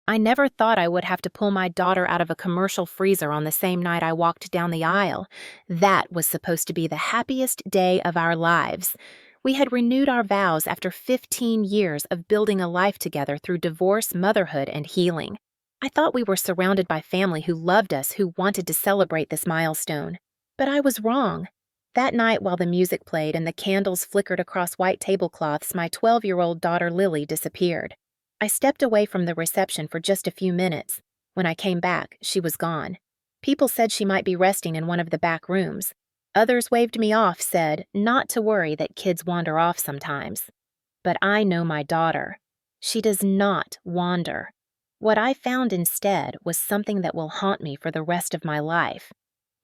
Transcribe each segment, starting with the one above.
I never thought I would have to pull my daughter out of a commercial freezer on the same night I walked down the aisle. That was supposed to be the happiest day of our lives. We had renewed our vows after 15 years of building a life together through divorce, motherhood, and healing. I thought we were surrounded by family who loved us, who wanted to celebrate this milestone. But I was wrong. That night, while the music played and the candles flickered across white tablecloths, my 12-year-old daughter Lily disappeared. I stepped away from the reception for just a few minutes. When I came back, she was gone. People said she might be resting in one of the back rooms. Others waved me off, said not to worry that kids wander off sometimes. But I know my daughter. She does not wander. What I found instead was something that will haunt me for the rest of my life.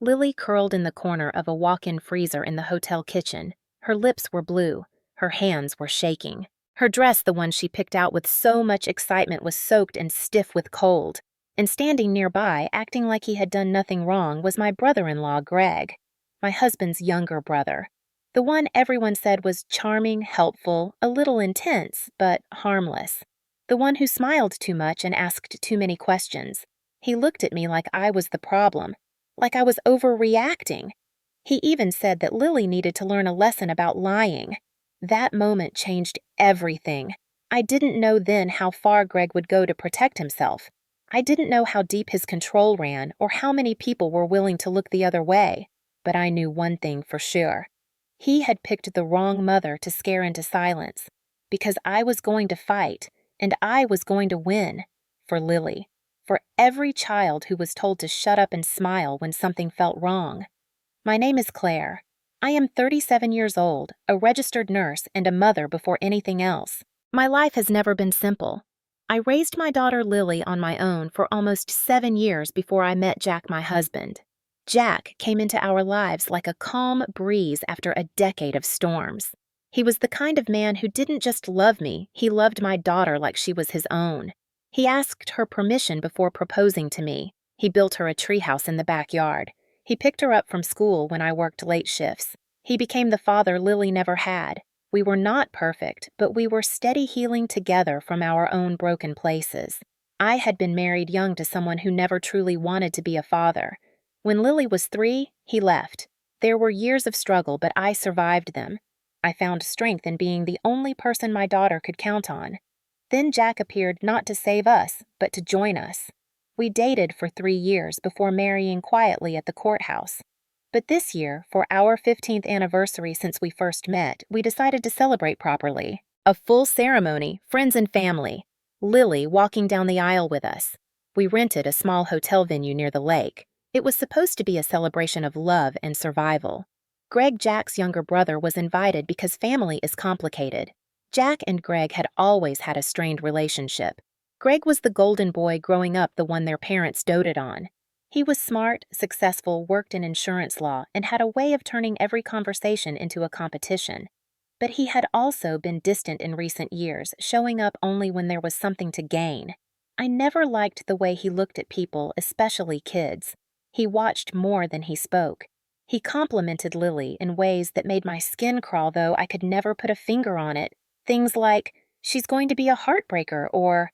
Lily curled in the corner of a walk-in freezer in the hotel kitchen. Her lips were blue. Her hands were shaking. Her dress, the one she picked out with so much excitement, was soaked and stiff with cold. And standing nearby, acting like he had done nothing wrong, was my brother-in-law, Greg, my husband's younger brother. The one everyone said was charming, helpful, a little intense, but harmless. The one who smiled too much and asked too many questions. He looked at me like I was the problem, like I was overreacting. He even said that Lily needed to learn a lesson about lying. That moment changed everything. I didn't know then how far Greg would go to protect himself. I didn't know how deep his control ran or how many people were willing to look the other way. But I knew one thing for sure. He had picked the wrong mother to scare into silence, because I was going to fight, and I was going to win. For Lily. For every child who was told to shut up and smile when something felt wrong. My name is Claire. I am 37 years old, a registered nurse, and a mother before anything else. My life has never been simple. I raised my daughter Lily on my own for almost 7 years before I met Jack, my husband. Jack came into our lives like a calm breeze after a decade of storms. He was the kind of man who didn't just love me, he loved my daughter like she was his own. He asked her permission before proposing to me. He built her a treehouse in the backyard. He picked her up from school when I worked late shifts. He became the father Lily never had. We were not perfect, but we were steady healing together from our own broken places. I had been married young to someone who never truly wanted to be a father. When Lily was 3, he left. There were years of struggle, but I survived them. I found strength in being the only person my daughter could count on. Then Jack appeared not to save us, but to join us. We dated for 3 years before marrying quietly at the courthouse. But this year, for our 15th anniversary since we first met, we decided to celebrate properly. A full ceremony, friends and family. Lily walking down the aisle with us. We rented a small hotel venue near the lake. It was supposed to be a celebration of love and survival. Greg, Jack's younger brother, was invited because family is complicated. Jack and Greg had always had a strained relationship. Greg was the golden boy growing up, the one their parents doted on. He was smart, successful, worked in insurance law, and had a way of turning every conversation into a competition. But he had also been distant in recent years, showing up only when there was something to gain. I never liked the way he looked at people, especially kids. He watched more than he spoke. He complimented Lily in ways that made my skin crawl, though I could never put a finger on it. Things like, "She's going to be a heartbreaker," or,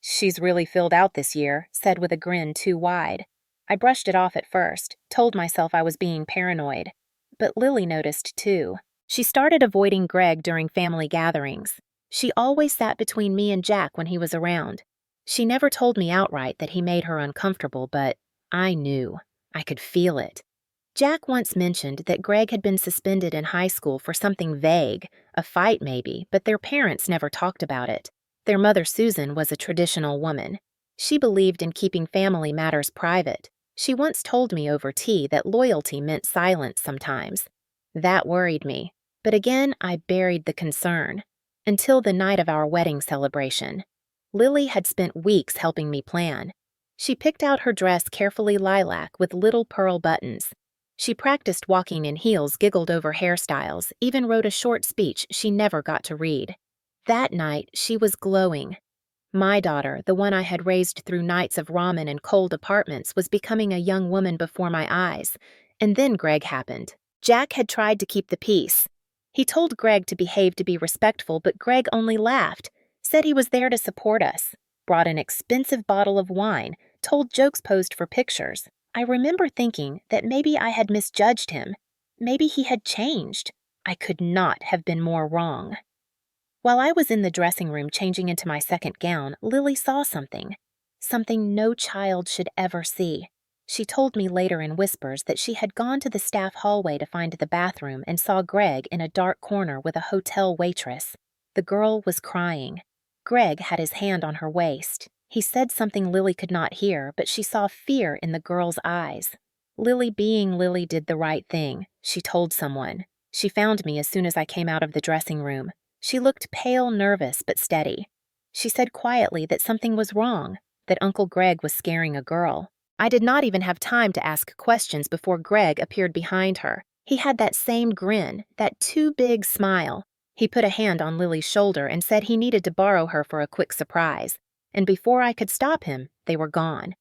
"She's really filled out this year," said with a grin too wide. I brushed it off at first, told myself I was being paranoid. But Lily noticed too. She started avoiding Greg during family gatherings. She always sat between me and Jack when he was around. She never told me outright that he made her uncomfortable, but I knew. I could feel it. Jack once mentioned that Greg had been suspended in high school for something vague, a fight maybe, but their parents never talked about it. Their mother, Susan, was a traditional woman. She believed in keeping family matters private. She once told me over tea that loyalty meant silence sometimes. That worried me, but again I buried the concern. Until the night of our wedding celebration. Lily had spent weeks helping me plan. She picked out her dress carefully lilac with little pearl buttons. She practiced walking in heels, giggled over hairstyles, even wrote a short speech she never got to read. That night, she was glowing. My daughter, the one I had raised through nights of ramen and cold apartments, was becoming a young woman before my eyes. And then Greg happened. Jack had tried to keep the peace. He told Greg to behave, to be respectful, but Greg only laughed, said he was there to support us. brought an expensive bottle of wine, told jokes posed for pictures. I remember thinking that maybe I had misjudged him. Maybe he had changed. I could not have been more wrong. While I was in the dressing room changing into my second gown, Lily saw something. Something no child should ever see. She told me later in whispers that she had gone to the staff hallway to find the bathroom and saw Greg in a dark corner with a hotel waitress. The girl was crying. Greg had his hand on her waist. He said something Lily could not hear, but she saw fear in the girl's eyes. Lily, being Lily, did the right thing. She told someone. She found me as soon as I came out of the dressing room. She looked pale, nervous, but steady. She said quietly that something was wrong, that Uncle Greg was scaring a girl. I did not even have time to ask questions before Greg appeared behind her. He had that same grin, that too big smile. He put a hand on Lily's shoulder and said he needed to borrow her for a quick surprise. And before I could stop him, they were gone.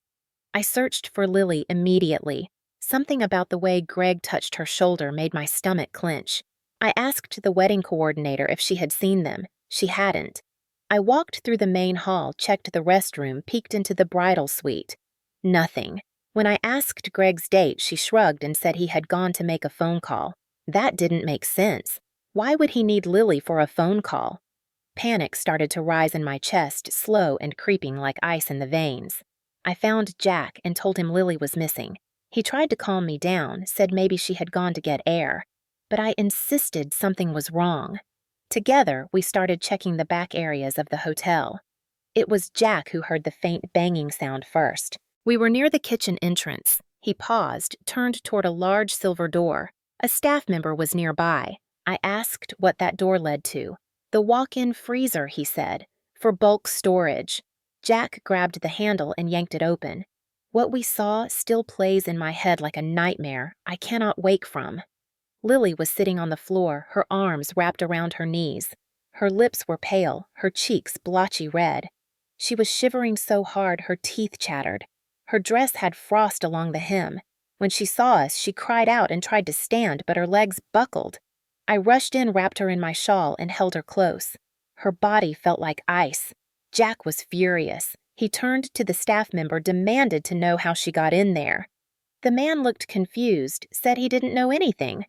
I searched for Lily immediately. Something about the way Greg touched her shoulder made my stomach clench. I asked the wedding coordinator if she had seen them. She hadn't. I walked through the main hall, checked the restroom, peeked into the bridal suite. Nothing. When I asked Greg's date, she shrugged and said he had gone to make a phone call. That didn't make sense. Why would he need Lily for a phone call? Panic started to rise in my chest, slow and creeping like ice in the veins. I found Jack and told him Lily was missing. He tried to calm me down, said maybe she had gone to get air. But I insisted something was wrong. Together, we started checking the back areas of the hotel. It was Jack who heard the faint banging sound first. We were near the kitchen entrance. He paused, turned toward a large silver door. A staff member was nearby. I asked what that door led to. The walk-in freezer, he said, for bulk storage. Jack grabbed the handle and yanked it open. What we saw still plays in my head like a nightmare I cannot wake from. Lily was sitting on the floor, her arms wrapped around her knees. Her lips were pale, her cheeks blotchy red. She was shivering so hard her teeth chattered. Her dress had frost along the hem. When she saw us, she cried out and tried to stand, but her legs buckled. I rushed in, wrapped her in my shawl, and held her close. Her body felt like ice. Jack was furious. He turned to the staff member, demanded to know how she got in there. The man looked confused, said he didn't know anything.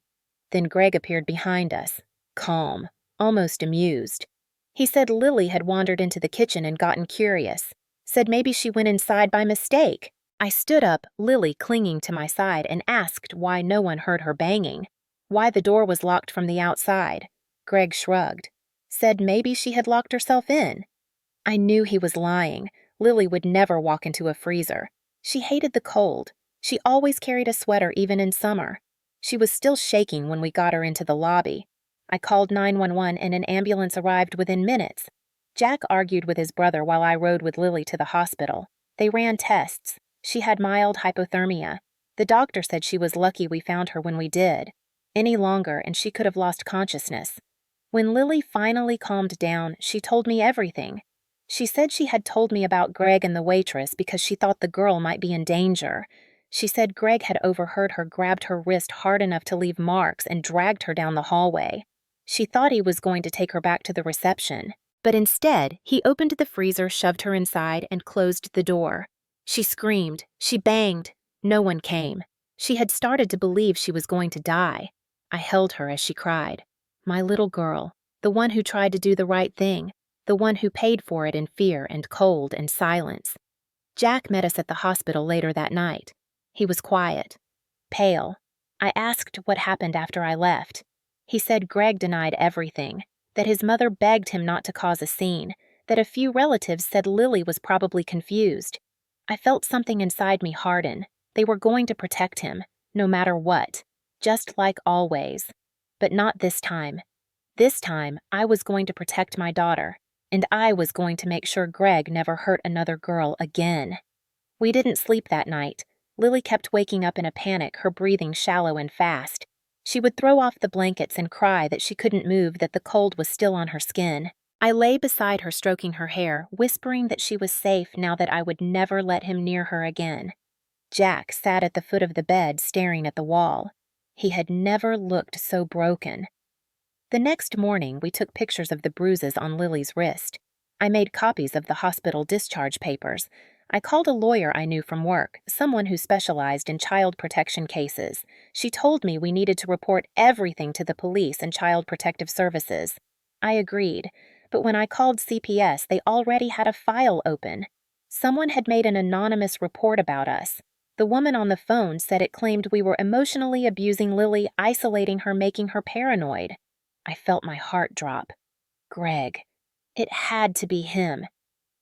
Then Greg appeared behind us, calm, almost amused. He said Lily had wandered into the kitchen and gotten curious, said maybe she went inside by mistake. I stood up, Lily clinging to my side, and asked why no one heard her banging, why the door was locked from the outside. Greg shrugged, said maybe she had locked herself in. I knew he was lying. Lily would never walk into a freezer. She hated the cold. She always carried a sweater even in summer. She was still shaking when we got her into the lobby. I called 911 and an ambulance arrived within minutes. Jack argued with his brother while I rode with Lily to the hospital. They ran tests. She had mild hypothermia. The doctor said she was lucky we found her when we did. Any longer and she could have lost consciousness. When Lily finally calmed down, she told me everything. She said she had told me about Greg and the waitress because she thought the girl might be in danger. She said Greg had overheard her, grabbed her wrist hard enough to leave marks, and dragged her down the hallway. She thought he was going to take her back to the reception. But instead, he opened the freezer, shoved her inside, and closed the door. She screamed. She banged. No one came. She had started to believe she was going to die. I held her as she cried. My little girl, the one who tried to do the right thing, the one who paid for it in fear and cold and silence. Jack met us at the hospital later that night. He was quiet, pale. I asked what happened after I left. He said Greg denied everything, that his mother begged him not to cause a scene, that a few relatives said Lily was probably confused. I felt something inside me harden. They were going to protect him, no matter what, just like always. But not this time. This time, I was going to protect my daughter, and I was going to make sure Greg never hurt another girl again. We didn't sleep that night. Lily kept waking up in a panic, her breathing shallow and fast. She would throw off the blankets and cry that she couldn't move, that the cold was still on her skin. I lay beside her, stroking her hair, whispering that she was safe now that I would never let him near her again. Jack sat at the foot of the bed, staring at the wall. He had never looked so broken. The next morning, we took pictures of the bruises on Lily's wrist. I made copies of the hospital discharge papers. I called a lawyer I knew from work, someone who specialized in child protection cases. She told me we needed to report everything to the police and Child Protective Services. I agreed, but when I called CPS, they already had a file open. Someone had made an anonymous report about us. The woman on the phone said it claimed we were emotionally abusing Lily, isolating her, making her paranoid. I felt my heart drop. Greg. It had to be him.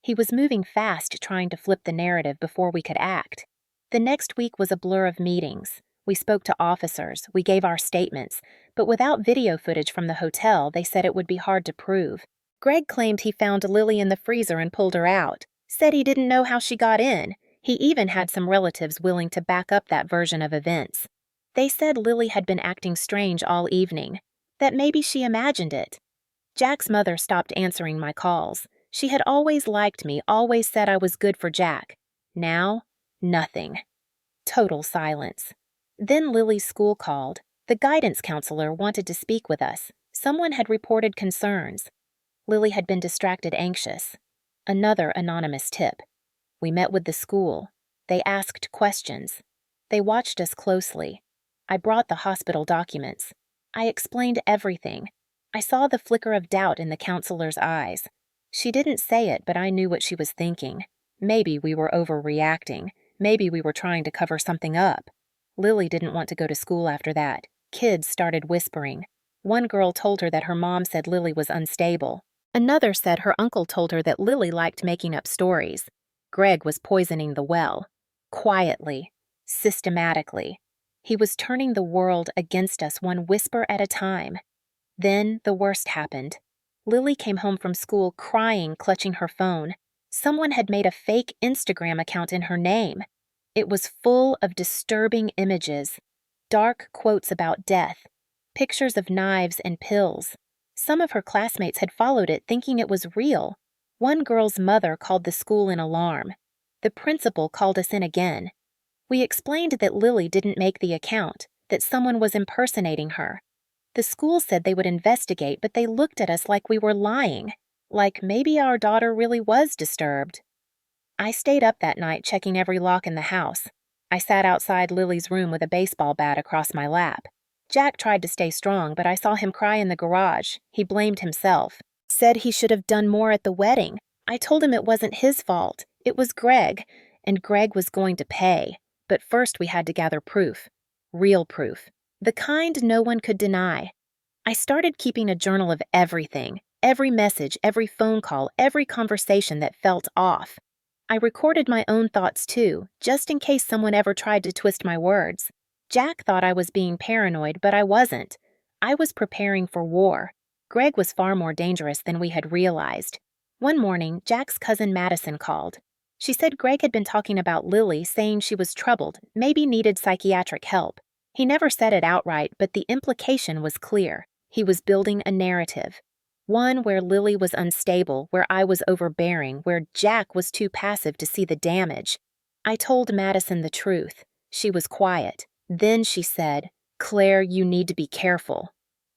He was moving fast, trying to flip the narrative before we could act. The next week was a blur of meetings. We spoke to officers, we gave our statements, but without video footage from the hotel, they said it would be hard to prove. Greg claimed he found Lily in the freezer and pulled her out, said he didn't know how she got in. He even had some relatives willing to back up that version of events. They said Lily had been acting strange all evening, that maybe she imagined it. Jack's mother stopped answering my calls. She had always liked me, always said I was good for Jack. Now, nothing. Total silence. Then Lily's school called. The guidance counselor wanted to speak with us. Someone had reported concerns. Lily had been distracted, anxious. Another anonymous tip. We met with the school. They asked questions. They watched us closely. I brought the hospital documents. I explained everything. I saw the flicker of doubt in the counselor's eyes. She didn't say it, but I knew what she was thinking. Maybe we were overreacting. Maybe we were trying to cover something up. Lily didn't want to go to school after that. Kids started whispering. One girl told her that her mom said Lily was unstable. Another said her uncle told her that Lily liked making up stories. Greg was poisoning the well. Quietly. Systematically. He was turning the world against us, one whisper at a time. Then the worst happened. Lily came home from school crying, clutching her phone. Someone had made a fake Instagram account in her name. It was full of disturbing images, dark quotes about death, pictures of knives and pills. Some of her classmates had followed it thinking it was real. One girl's mother called the school in alarm. The principal called us in again. We explained that Lily didn't make the account, that someone was impersonating her. The school said they would investigate, but they looked at us like we were lying, like maybe our daughter really was disturbed. I stayed up that night checking every lock in the house. I sat outside Lily's room with a baseball bat across my lap. Jack tried to stay strong, but I saw him cry in the garage. He blamed himself, said he should have done more at the wedding. I told him it wasn't his fault. It was Greg, and Greg was going to pay. But first we had to gather proof. Real proof. The kind no one could deny. I started keeping a journal of everything, every message, every phone call, every conversation that felt off. I recorded my own thoughts too, just in case someone ever tried to twist my words. Jack thought I was being paranoid, but I wasn't. I was preparing for war. Greg was far more dangerous than we had realized. One morning, Jack's cousin Madison called. She said Greg had been talking about Lily, saying she was troubled, maybe needed psychiatric help. He never said it outright, but the implication was clear. He was building a narrative. One where Lily was unstable, where I was overbearing, where Jack was too passive to see the damage. I told Madison the truth. She was quiet. Then she said, "Claire, you need to be careful."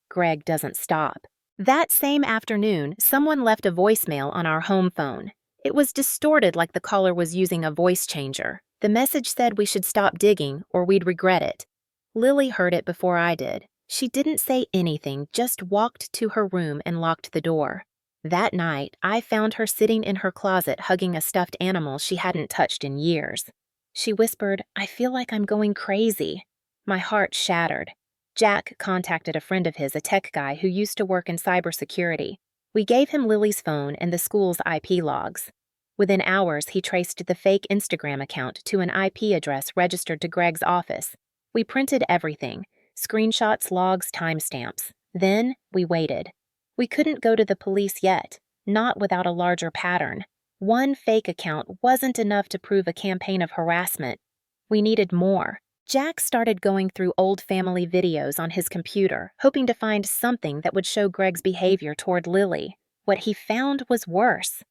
Greg doesn't stop. That same afternoon, someone left a voicemail on our home phone. It was distorted like the caller was using a voice changer. The message said we should stop digging or we'd regret it. Lily heard it before I did. She didn't say anything, just walked to her room and locked the door. That night, I found her sitting in her closet hugging a stuffed animal she hadn't touched in years. She whispered, "I feel like I'm going crazy." My heart shattered. Jack contacted a friend of his, a tech guy who used to work in cybersecurity. We gave him Lily's phone and the school's IP logs. Within hours, he traced the fake Instagram account to an IP address registered to Greg's office. We printed everything. Screenshots, logs, timestamps. Then we waited. We couldn't go to the police yet, not without a larger pattern. One fake account wasn't enough to prove a campaign of harassment. We needed more. Jack started going through old family videos on his computer, hoping to find something that would show Greg's behavior toward Lily. What he found was worse.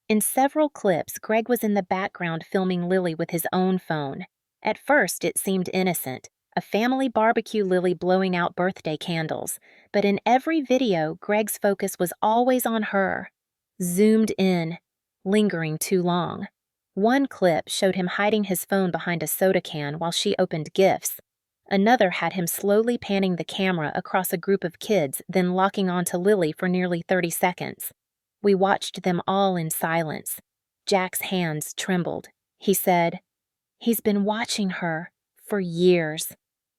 In several clips, Greg was in the background filming Lily with his own phone. At first, it seemed innocent. A family barbecue, Lily blowing out birthday candles. But in every video, Greg's focus was always on her. Zoomed in, lingering too long. One clip showed him hiding his phone behind a soda can while she opened gifts. Another had him slowly panning the camera across a group of kids, then locking onto Lily for nearly 30 seconds. We watched them all in silence. Jack's hands trembled. He said, "He's been watching her for years."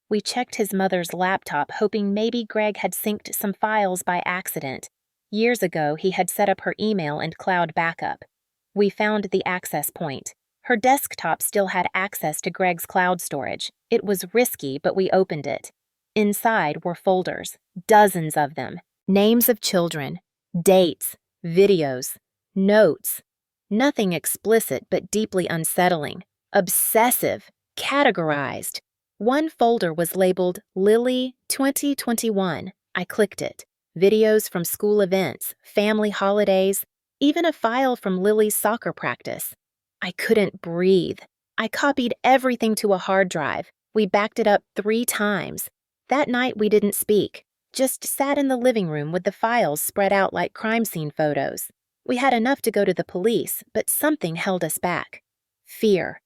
We checked his mother's laptop, hoping maybe Greg had synced some files by accident. Years ago, he had set up her email and cloud backup. We found the access point. Her desktop still had access to Greg's cloud storage. It was risky, but we opened it. Inside were folders, dozens of them. Names of children, dates, videos, notes. Nothing explicit but deeply unsettling. Obsessive, categorized. One folder was labeled Lily 2021. I clicked it. Videos from school events, family holidays, even a file from Lily's soccer practice. I couldn't breathe. I copied everything to a hard drive. We backed it up 3 times. That night we didn't speak, just sat in the living room with the files spread out like crime scene photos. We had enough to go to the police, but something held us back. Fear.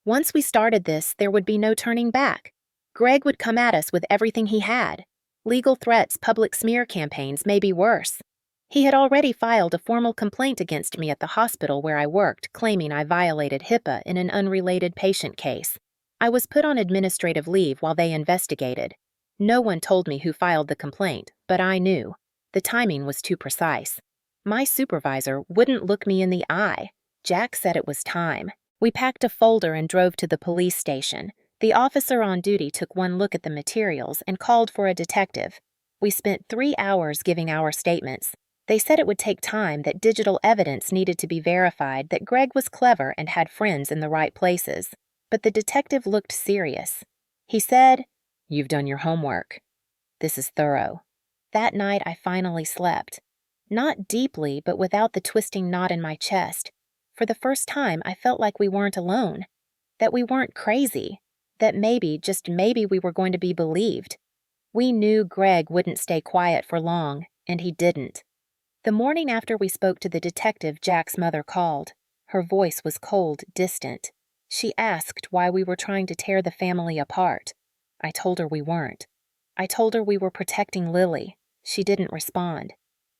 Once we started this, there would be no turning back. Greg would come at us with everything he had. Legal threats, public smear campaigns, maybe worse. He had already filed a formal complaint against me at the hospital where I worked, claiming I violated HIPAA in an unrelated patient case. I was put on administrative leave while they investigated. No one told me who filed the complaint, but I knew. The timing was too precise. My supervisor wouldn't look me in the eye. Jack said it was time. We packed a folder and drove to the police station. The officer on duty took one look at the materials and called for a detective. We spent 3 hours giving our statements. They said it would take time, that digital evidence needed to be verified, that Greg was clever and had friends in the right places. But the detective looked serious. He said, "You've done your homework. This is thorough." That night I finally slept. Not deeply, but without the twisting knot in my chest. For the first time, I felt like we weren't alone. That we weren't crazy. That maybe, just maybe, we were going to be believed. We knew Greg wouldn't stay quiet for long, and he didn't. The morning after we spoke to the detective, Jack's mother called. Her voice was cold, distant. She asked why we were trying to tear the family apart. I told her we weren't. I told her we were protecting Lily. She didn't respond.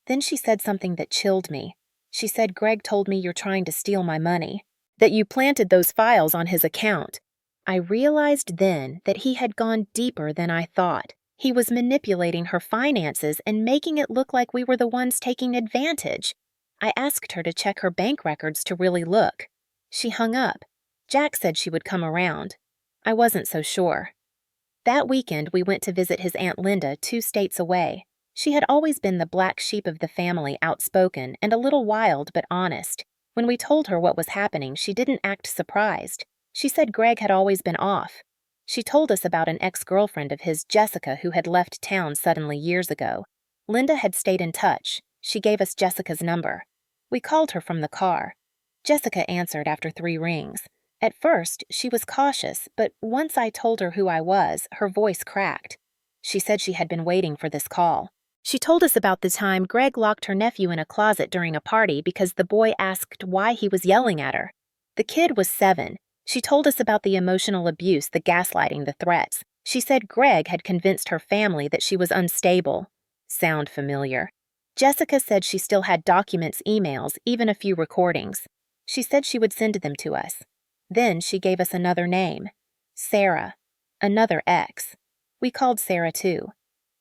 Then she said something that chilled me. She said, "Greg told me you're trying to steal my money, that you planted those files on his account." I realized then that he had gone deeper than I thought. He was manipulating her finances and making it look like we were the ones taking advantage. I asked her to check her bank records to really look. She hung up. Jack said she would come around. I wasn't so sure. That weekend, we went to visit his Aunt Linda 2 states away. She had always been the black sheep of the family, outspoken and a little wild but honest. When we told her what was happening, she didn't act surprised. She said Greg had always been off. She told us about an ex-girlfriend of his, Jessica, who had left town suddenly years ago. Linda had stayed in touch. She gave us Jessica's number. We called her from the car. Jessica answered after 3 rings. At first, she was cautious, but once I told her who I was, her voice cracked. She said she had been waiting for this call. She told us about the time Greg locked her nephew in a closet during a party because the boy asked why he was yelling at her. The kid was 7. She told us about the emotional abuse, the gaslighting, the threats. She said Greg had convinced her family that she was unstable. Sound familiar. Jessica said she still had documents, emails, even a few recordings. She said she would send them to us. Then she gave us another name. Sarah. Another ex. We called Sarah too.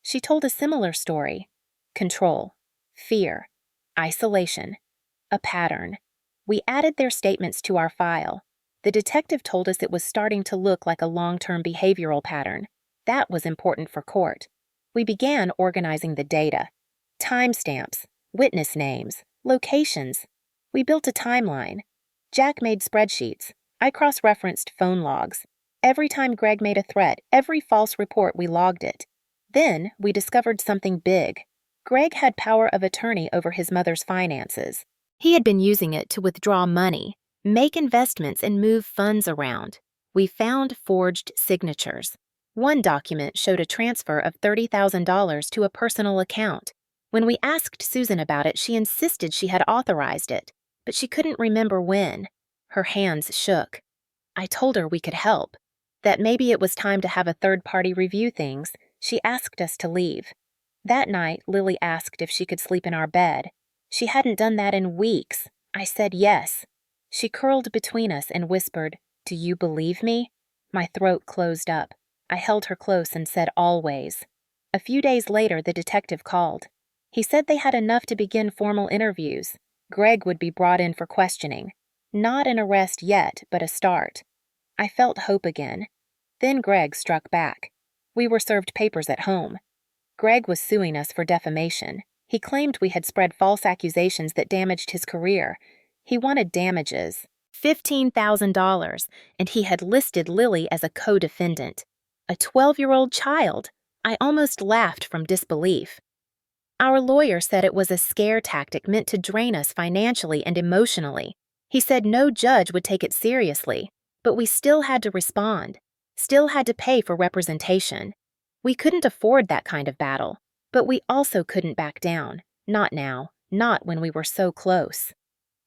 She told a similar story. Control. Fear. Isolation. A pattern. We added their statements to our file. The detective told us it was starting to look like a long-term behavioral pattern. That was important for court. We began organizing the data. Timestamps, witness names, locations. We built a timeline. Jack made spreadsheets. I cross-referenced phone logs. Every time Greg made a threat, every false report, we logged it. Then we discovered something big. Greg had power of attorney over his mother's finances. He had been using it to withdraw money, make investments, and move funds around. We found forged signatures. One document showed a transfer of $30,000 to a personal account. When we asked Susan about it, she insisted she had authorized it, but she couldn't remember when. Her hands shook. I told her we could help, that maybe it was time to have a third party review things. She asked us to leave. That night, Lily asked if she could sleep in our bed. She hadn't done that in weeks. I said yes. She curled between us and whispered, "Do you believe me?" My throat closed up. I held her close and said always. A few days later, the detective called. He said they had enough to begin formal interviews. Greg would be brought in for questioning. Not an arrest yet, but a start. I felt hope again. Then Greg struck back. We were served papers at home. Greg was suing us for defamation. He claimed we had spread false accusations that damaged his career. He wanted damages, $15,000, and he had listed Lily as a co-defendant. A 12-year-old child. I almost laughed from disbelief. Our lawyer said it was a scare tactic meant to drain us financially and emotionally. He said no judge would take it seriously, but we still had to respond, still had to pay for representation. We couldn't afford that kind of battle, but we also couldn't back down. Not now, not when we were so close.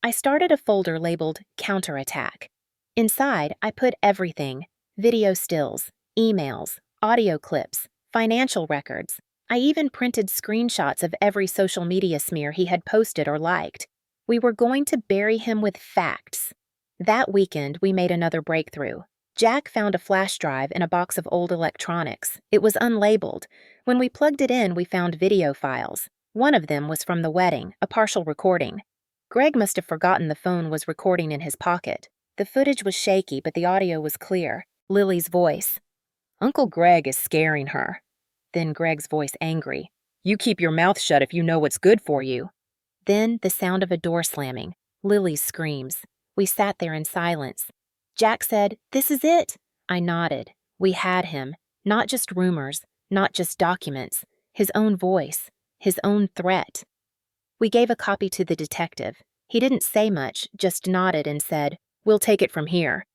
I started a folder labeled Counterattack. Inside, I put everything: video stills, emails, audio clips, financial records. I even printed screenshots of every social media smear he had posted or liked. We were going to bury him with facts. That weekend, we made another breakthrough. Jack found a flash drive in a box of old electronics. It was unlabeled. When we plugged it in, we found video files. One of them was from the wedding, a partial recording. Greg must have forgotten the phone was recording in his pocket. The footage was shaky, but the audio was clear. Lily's voice. "Uncle Greg is scaring her." Then Greg's voice angry. "You keep your mouth shut if you know what's good for you." Then the sound of a door slamming. Lily's screams. We sat there in silence. Jack said, "This is it." I nodded. We had him. Not just rumors, not just documents. His own voice. His own threat. We gave a copy to the detective. He didn't say much, just nodded and said, "We'll take it from here."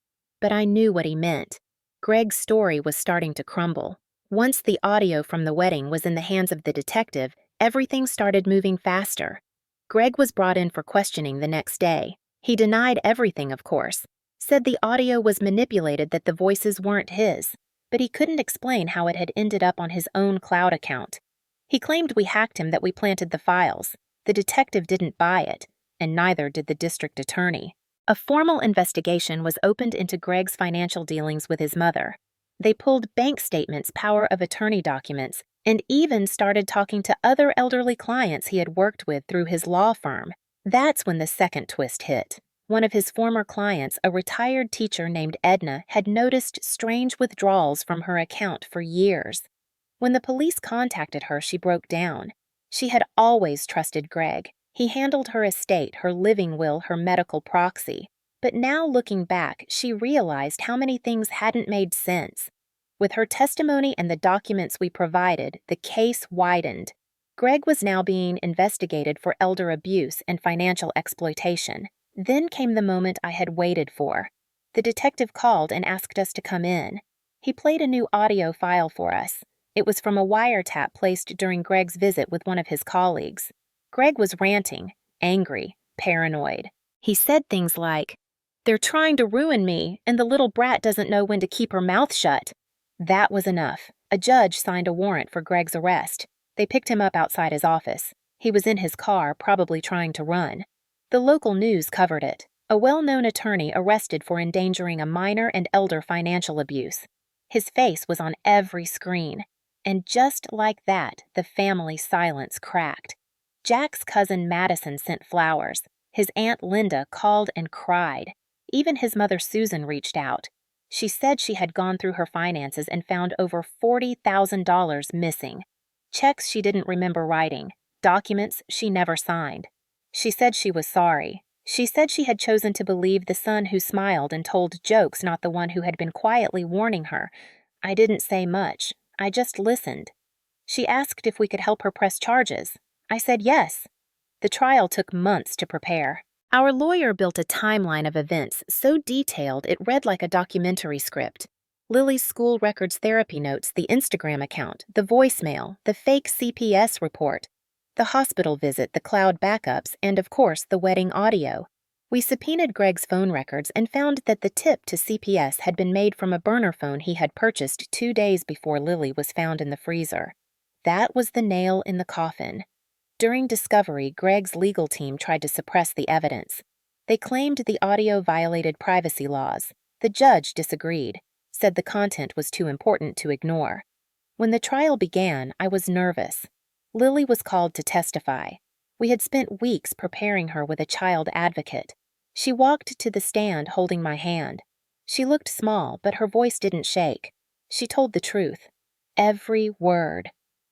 But I knew what he meant. Greg's story was starting to crumble. Once the audio from the wedding was in the hands of the detective, everything started moving faster. Greg was brought in for questioning the next day. He denied everything, of course. Said the audio was manipulated, that the voices weren't his. But he couldn't explain how it had ended up on his own cloud account. He claimed we hacked him, that we planted the files. The detective didn't buy it, and neither did the district attorney. A formal investigation was opened into Greg's financial dealings with his mother. They pulled bank statements, power of attorney documents, and even started talking to other elderly clients he had worked with through his law firm. That's when the second twist hit. One of his former clients, a retired teacher named Edna, had noticed strange withdrawals from her account for years. When the police contacted her, she broke down. She had always trusted Greg. He handled her estate, her living will, her medical proxy. But now, looking back, she realized how many things hadn't made sense. With her testimony and the documents we provided, the case widened. Greg was now being investigated for elder abuse and financial exploitation. Then came the moment I had waited for. The detective called and asked us to come in. He played a new audio file for us. It was from a wiretap placed during Greg's visit with one of his colleagues. Greg was ranting, angry, paranoid. He said things like, "They're trying to ruin me, and the little brat doesn't know when to keep her mouth shut." That was enough. A judge signed a warrant for Greg's arrest. They picked him up outside his office. He was in his car, probably trying to run. The local news covered it. A well-known attorney arrested for endangering a minor and elder financial abuse. His face was on every screen. And just like that, the family silence cracked. Jack's cousin Madison sent flowers. His Aunt Linda called and cried. Even his mother Susan reached out. She said she had gone through her finances and found over $40,000 missing. Checks she didn't remember writing. Documents she never signed. She said she was sorry. She said she had chosen to believe the son who smiled and told jokes, not the one who had been quietly warning her. I didn't say much. I just listened. She asked if we could help her press charges. I said yes. The trial took months to prepare. Our lawyer built a timeline of events so detailed it read like a documentary script. Lily's school records therapy notes, the Instagram account, the voicemail, the fake CPS report. the hospital visit, the cloud backups, and of course the wedding audio. We subpoenaed Greg's phone records and found that the tip to CPS had been made from a burner phone he had purchased 2 days before Lily was found in the freezer. That was the nail in the coffin. During discovery, Greg's legal team tried to suppress the evidence. They claimed the audio violated privacy laws. The judge disagreed, said the content was too important to ignore. When the trial began, I was nervous. Lily was called to testify. We had spent weeks preparing her with a child advocate. She walked to the stand holding my hand. She looked small, but her voice didn't shake. She told the truth. Every word.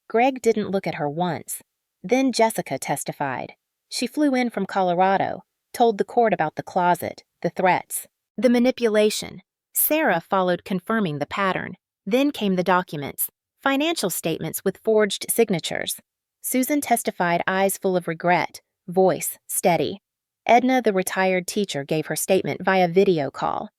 Greg didn't look at her once. Then Jessica testified. She flew in from Colorado, told the court about the closet, the threats, the manipulation. Sarah followed, confirming the pattern. Then came the documents, financial statements with forged signatures. Susan testified, eyes full of regret, voice steady. Edna, the retired teacher, gave her statement via video call.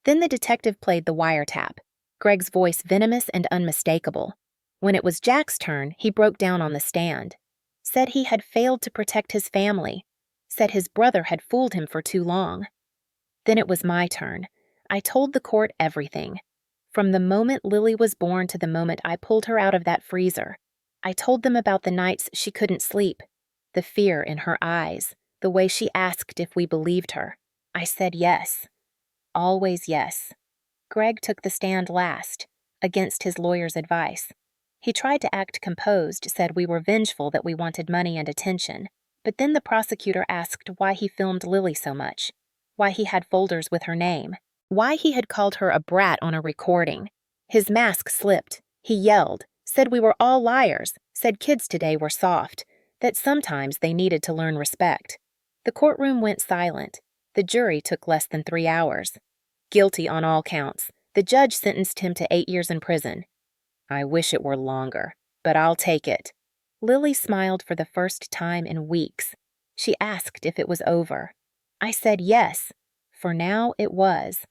Then the detective played the wiretap, Greg's voice venomous and unmistakable. When it was Jack's turn, he broke down on the stand. Said he had failed to protect his family. Said his brother had fooled him for too long. Then it was my turn. I told the court everything. From the moment Lily was born to the moment I pulled her out of that freezer. I told them about the nights she couldn't sleep, the fear in her eyes, the way she asked if we believed her. I said yes. Always yes. Greg took the stand last, against his lawyer's advice. He tried to act composed, said we were vengeful, that we wanted money and attention. But then the prosecutor asked why he filmed Lily so much, why he had folders with her name, why he had called her a brat on a recording. His mask slipped. He yelled, said we were all liars, said kids today were soft, that sometimes they needed to learn respect. The courtroom went silent. The jury took less than 3 hours. Guilty on all counts. The judge sentenced him to 8 years in prison. I wish it were longer, but I'll take it. Lily smiled for the first time in weeks. She asked if it was over. I said yes. For now it was.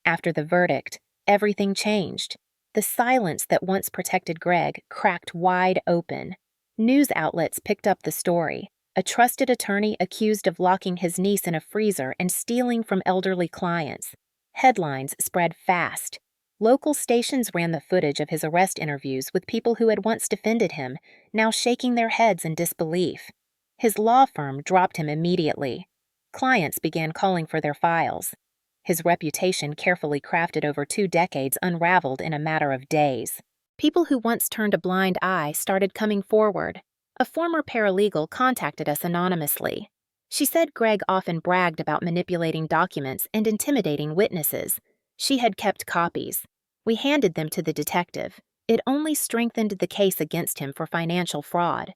After the verdict, everything changed. The silence that once protected Greg cracked wide open. News outlets picked up the story. A trusted attorney accused of locking his niece in a freezer and stealing from elderly clients. Headlines spread fast. Local stations ran the footage of his arrest interviews with people who had once defended him, now shaking their heads in disbelief. His law firm dropped him immediately. Clients began calling for their files. His reputation, carefully crafted over 2 decades, unraveled in a matter of days. People who once turned a blind eye started coming forward. A former paralegal contacted us anonymously. She said Greg often bragged about manipulating documents and intimidating witnesses. She had kept copies. We handed them to the detective. It only strengthened the case against him for financial fraud.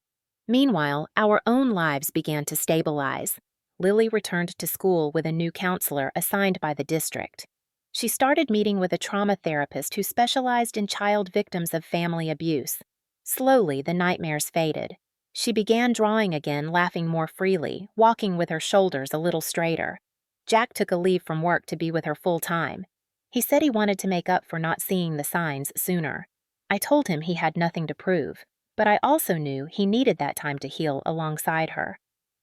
Meanwhile, our own lives began to stabilize. Lily returned to school with a new counselor assigned by the district. She started meeting with a trauma therapist who specialized in child victims of family abuse. Slowly, the nightmares faded. She began drawing again, laughing more freely, walking with her shoulders a little straighter. Jack took a leave from work to be with her full time. He said he wanted to make up for not seeing the signs sooner. I told him he had nothing to prove, but I also knew he needed that time to heal alongside her.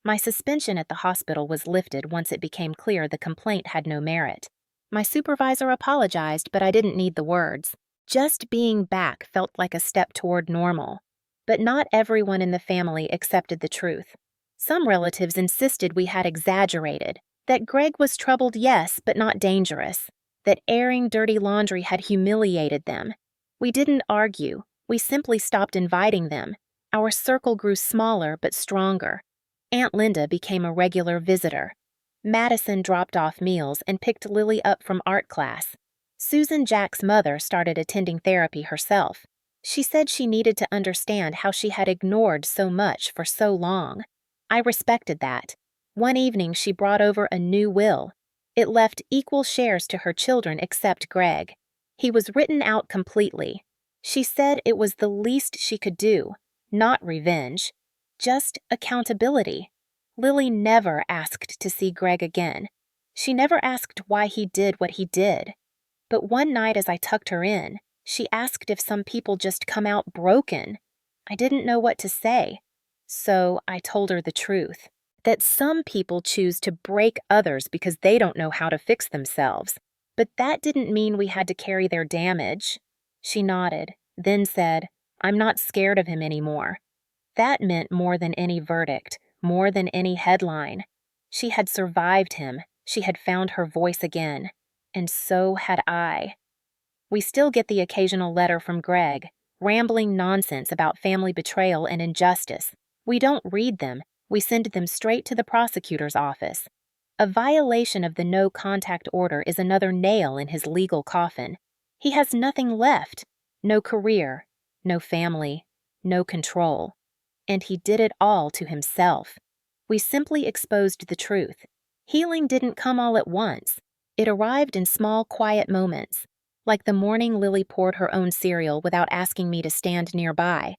My suspension at the hospital was lifted once it became clear the complaint had no merit. My supervisor apologized, but I didn't need the words. Just being back felt like a step toward normal. But not everyone in the family accepted the truth. Some relatives insisted we had exaggerated, that Greg was troubled, yes, but not dangerous, that airing dirty laundry had humiliated them. We didn't argue. We simply stopped inviting them. Our circle grew smaller but stronger. Aunt Linda became a regular visitor. Madison dropped off meals and picked Lily up from art class. Susan, Jack's mother, started attending therapy herself. She said she needed to understand how she had ignored so much for so long. I respected that. One evening she brought over a new will. It left equal shares to her children except Greg. He was written out completely. She said it was the least she could do, not revenge, just accountability. Lily never asked to see Greg again. She never asked why he did what he did. But one night as I tucked her in, she asked if some people just come out broken. I didn't know what to say. So I told her the truth, that some people choose to break others because they don't know how to fix themselves. But that didn't mean we had to carry their damage. She nodded, then said, "I'm not scared of him anymore." That meant more than any verdict, more than any headline. She had survived him. She had found her voice again. And so had I. We still get the occasional letter from Greg, rambling nonsense about family betrayal and injustice. We don't read them. We send them straight to the prosecutor's office. A violation of the no contact order is another nail in his legal coffin. He has nothing left. No career, no family, no control. And he did it all to himself. We simply exposed the truth. Healing didn't come all at once. It arrived in small, quiet moments, like the morning Lily poured her own cereal without asking me to stand nearby,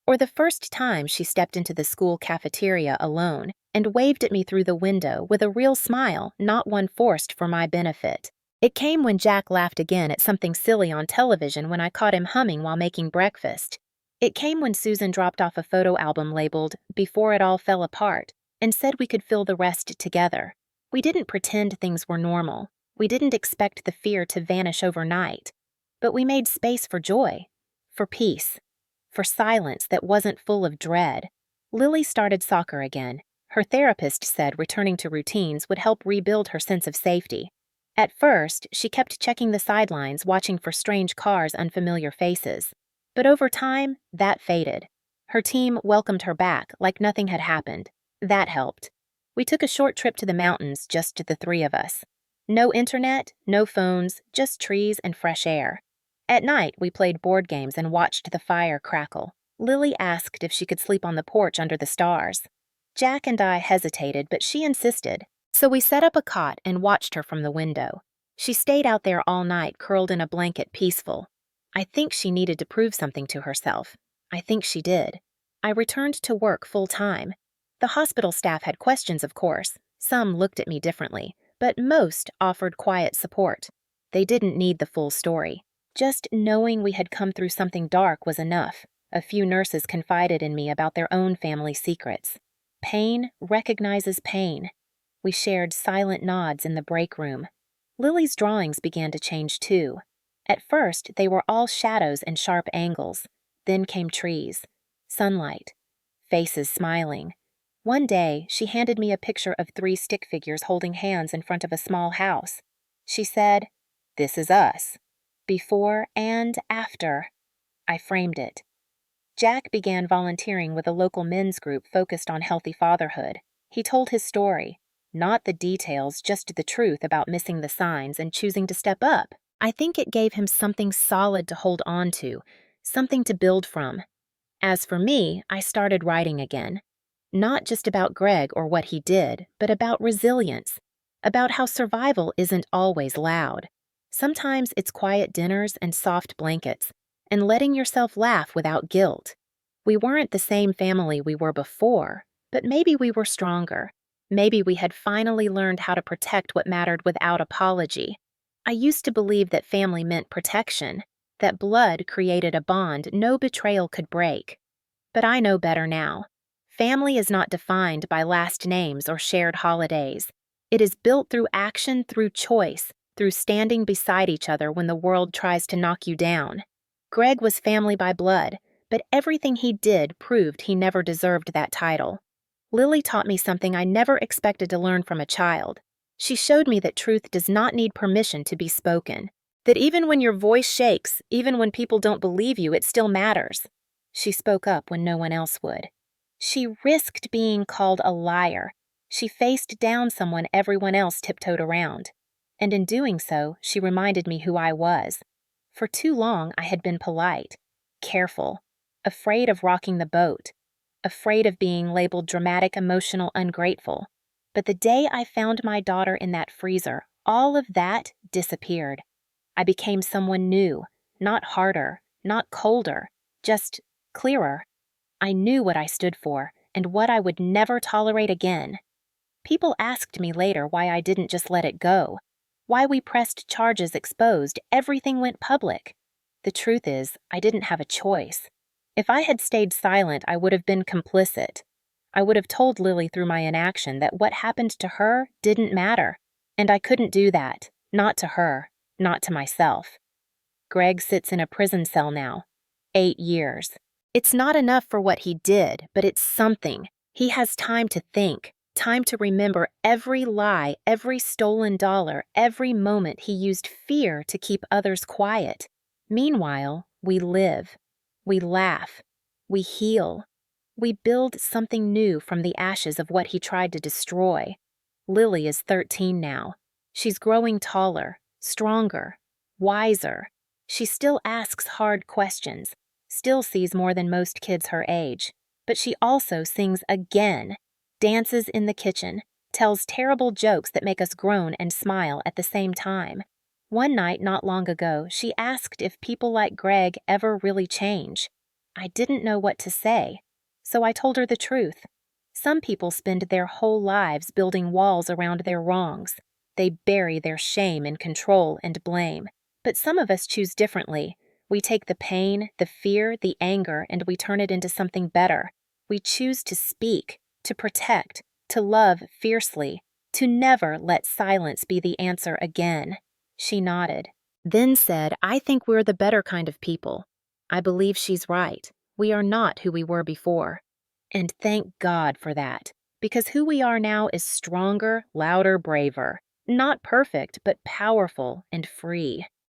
or the first time she stepped into the school cafeteria alone and waved at me through the window with a real smile, not one forced for my benefit. It came when Jack laughed again at something silly on television when I caught him humming while making breakfast. It came when Susan dropped off a photo album labeled "Before It All Fell Apart" and said we could fill the rest together. We didn't pretend things were normal. We didn't expect the fear to vanish overnight. But we made space for joy, for peace, for silence that wasn't full of dread. Lily started soccer again. Her therapist said returning to routines would help rebuild her sense of safety. At first, she kept checking the sidelines, watching for strange cars, unfamiliar faces. But over time, that faded. Her team welcomed her back like nothing had happened. That helped. We took a short trip to the mountains, just the three of us. No internet, no phones, just trees and fresh air. At night, we played board games and watched the fire crackle. Lily asked if she could sleep on the porch under the stars. Jack and I hesitated, but she insisted. So we set up a cot and watched her from the window. She stayed out there all night, curled in a blanket, peaceful. I think she needed to prove something to herself. I think she did. I returned to work full time. The hospital staff had questions, of course. Some looked at me differently, but most offered quiet support. They didn't need the full story. Just knowing we had come through something dark was enough. A few nurses confided in me about their own family secrets. Pain recognizes pain. We shared silent nods in the break room. Lily's drawings began to change too. At first, they were all shadows and sharp angles. Then came trees, sunlight, faces smiling. One day, she handed me a picture of 3 stick figures holding hands in front of a small house. She said, "This is us. Before and after." I framed it. Jack began volunteering with a local men's group focused on healthy fatherhood. He told his story. Not the details, just the truth about missing the signs and choosing to step up. I think it gave him something solid to hold on to, something to build from. As for me, I started writing again. Not just about Greg or what he did, but about resilience, about how survival isn't always loud. Sometimes it's quiet dinners and soft blankets, and letting yourself laugh without guilt. We weren't the same family we were before, but maybe we were stronger. Maybe we had finally learned how to protect what mattered without apology. I used to believe that family meant protection, that blood created a bond no betrayal could break. But I know better now. Family is not defined by last names or shared holidays. It is built through action, through choice, through standing beside each other when the world tries to knock you down. Greg was family by blood, but everything he did proved he never deserved that title. Lily taught me something I never expected to learn from a child. She showed me that truth does not need permission to be spoken, that even when your voice shakes, even when people don't believe you, it still matters. She spoke up when no one else would. She risked being called a liar. She faced down someone everyone else tiptoed around. And in doing so, she reminded me who I was. For too long, I had been polite, careful, afraid of rocking the boat, afraid of being labeled dramatic, emotional, ungrateful. But the day I found my daughter in that freezer, all of that disappeared. I became someone new, not harder, not colder, just clearer. I knew what I stood for and what I would never tolerate again. People asked me later why I didn't just let it go, why we pressed charges exposed, everything went public. The truth is, I didn't have a choice. If I had stayed silent, I would have been complicit. I would have told Lily through my inaction that what happened to her didn't matter. And I couldn't do that. Not to her. Not to myself. Greg sits in a prison cell now. 8 years. It's not enough for what he did, but it's something. He has time to think, time to remember every lie, every stolen dollar, every moment he used fear to keep others quiet. Meanwhile, we live. We laugh. We heal. We build something new from the ashes of what he tried to destroy. Lily is 13 now. She's growing taller, stronger, wiser. She still asks hard questions, still sees more than most kids her age, but she also sings again, dances in the kitchen, tells terrible jokes that make us groan and smile at the same time. One night not long ago, she asked if people like Greg ever really change. I didn't know what to say, so I told her the truth. Some people spend their whole lives building walls around their wrongs. They bury their shame in control and blame. But some of us choose differently. We take the pain, the fear, the anger, and we turn it into something better. We choose to speak, to protect, to love fiercely, to never let silence be the answer again. She nodded, then said, I think we're the better kind of people. I believe she's right. We are not who we were before. And thank God for that, because who we are now is stronger, louder, braver. Not perfect, but powerful and free.